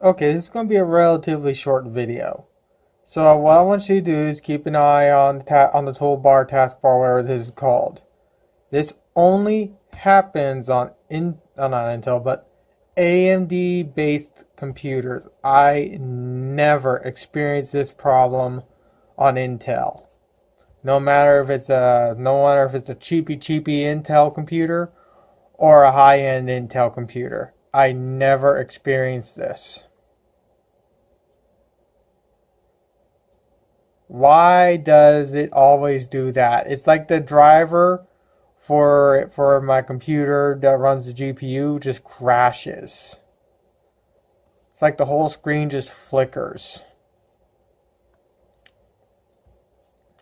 Okay, this is going to be a relatively short video. So what I want you to do is keep an eye on the toolbar, taskbar, whatever this is called. This only happens on not Intel, but AMD based computers. I never experienced this problem on Intel. No matter if it's a cheapy Intel computer or a high-end Intel computer. I never experienced this. Why does it always do that? It's like the driver for my computer that runs the GPU just crashes. It's like the whole screen just flickers.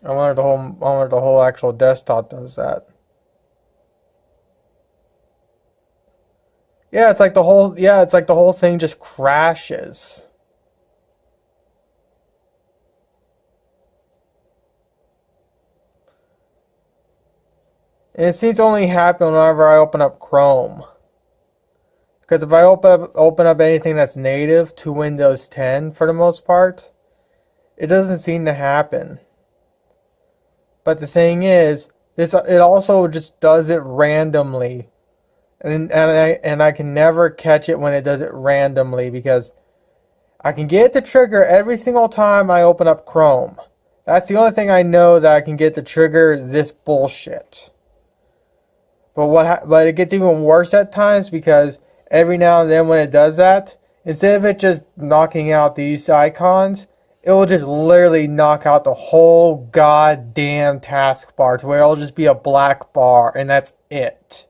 I wonder the whole actual desktop does that. Yeah, it's like the whole thing just crashes. And it seems to only happen whenever I open up Chrome. Because if I open up anything that's native to Windows 10 for the most part, it doesn't seem to happen. But the thing is, it also just does it randomly. And I can never catch it when it does it randomly because I can get the trigger every single time I open up Chrome. That's the only thing I know that I can get to trigger this bullshit. But it gets even worse at times because every now and then when it does that, instead of it just knocking out these icons, it will just literally knock out the whole goddamn taskbar to where it'll just be a black bar and that's it.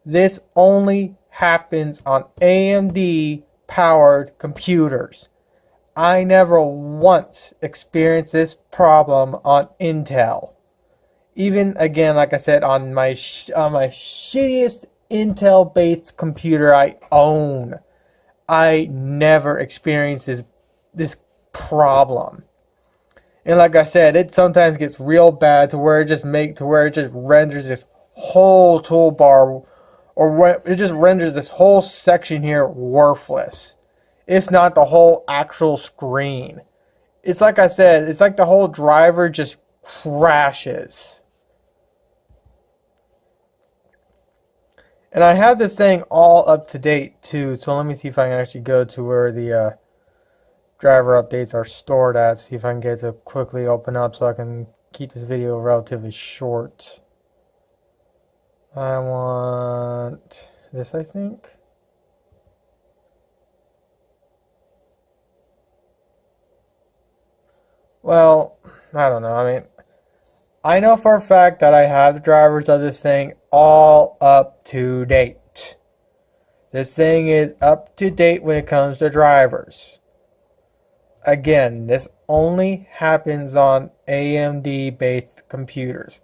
This only happens on AMD powered computers. I never once experienced this problem on Intel. Even again, like I said, on my shittiest Intel based computer I own, I never experienced this problem. And like I said, it sometimes gets real bad to where it just renders this whole toolbar, or it just renders this whole section here worthless, if not the whole actual screen. It's like I said, it's like the whole driver just crashes. And I have this thing all up to date too, so let me see if I can actually go to where the driver updates are stored at, see if I can get it to quickly open up so I can keep this video relatively short. I want this, I think. Well, I don't know. I mean, I know for a fact that I have the drivers of this thing all up to date. This thing is up to date when it comes to drivers. Again, this only happens on AMD based computers.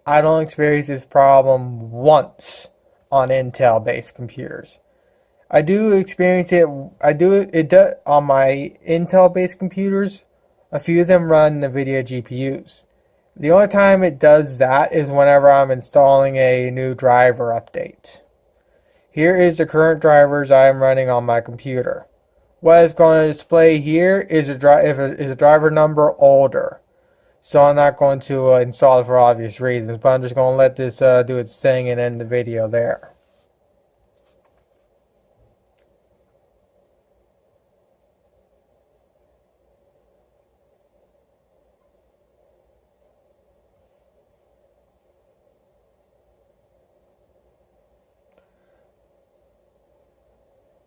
I don't experience this problem once on Intel based computers. I do experience it. It does on my Intel based computers. A few of them run NVIDIA GPUs. The only time it does that is whenever I'm installing a new driver update. Here is the current drivers I am running on my computer. What it's going to display here is a driver number older. So I'm not going to install it for obvious reasons, but I'm just going to let this do its thing and end the video there.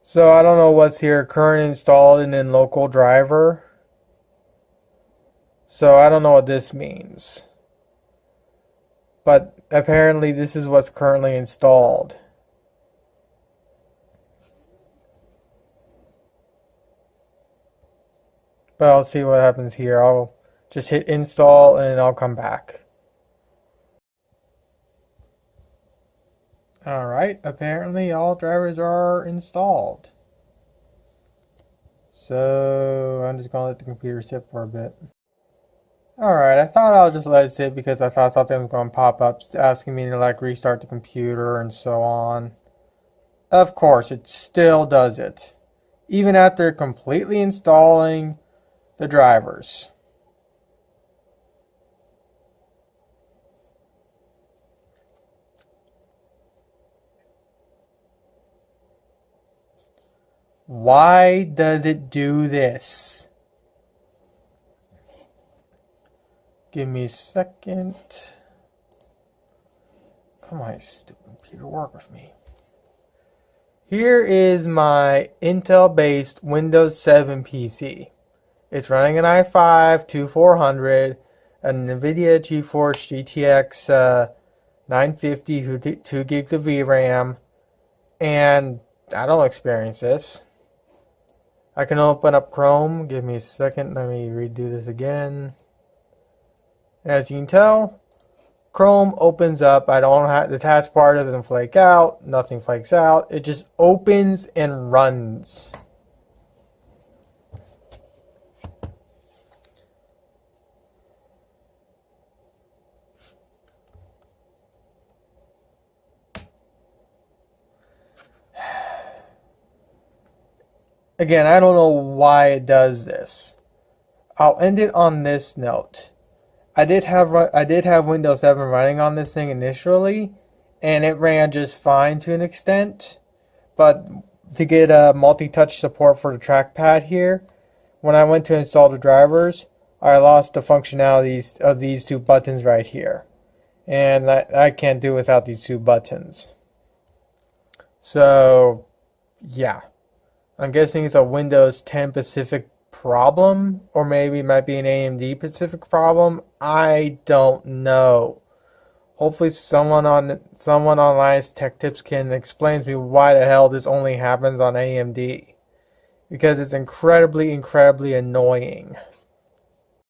So I don't know what's here, current installed and then local driver. So I don't know what this means. But apparently this is what's currently installed. But I'll see what happens here. I'll just hit install and I'll come back. Alright, apparently all drivers are installed. So I'm just gonna let the computer sit for a bit. Alright, I thought I'll just let it sit because I thought something was gonna pop up asking me to like restart the computer and so on. Of course, it still does it. even after completely installing the drivers. Why does it do this? Give me a second. Come on, stupid computer, work with me. Here is my Intel-based Windows 7 PC. It's running an i5-2400, an NVIDIA GeForce GTX 950, 2 gigs of VRAM, and I don't experience this. I can open up Chrome. Give me a second. Let me redo this again. As you can tell, Chrome opens up. I don't have the taskbar doesn't flake out. Nothing flakes out. It just opens and runs. Again, I don't know why it does this. I'll end it on this note. I did have Windows 7 running on this thing initially, and it ran just fine to an extent. But to get a multi-touch support for the trackpad here, when I went to install the drivers, I lost the functionalities of these two buttons right here. And I can't do without these two buttons. So, yeah. I'm guessing it's a Windows 10 Pacific problem, or maybe it might be an AMD Pacific problem. I don't know. Hopefully someone on Linus Tech Tips can explain to me why the hell this only happens on AMD, because it's incredibly annoying.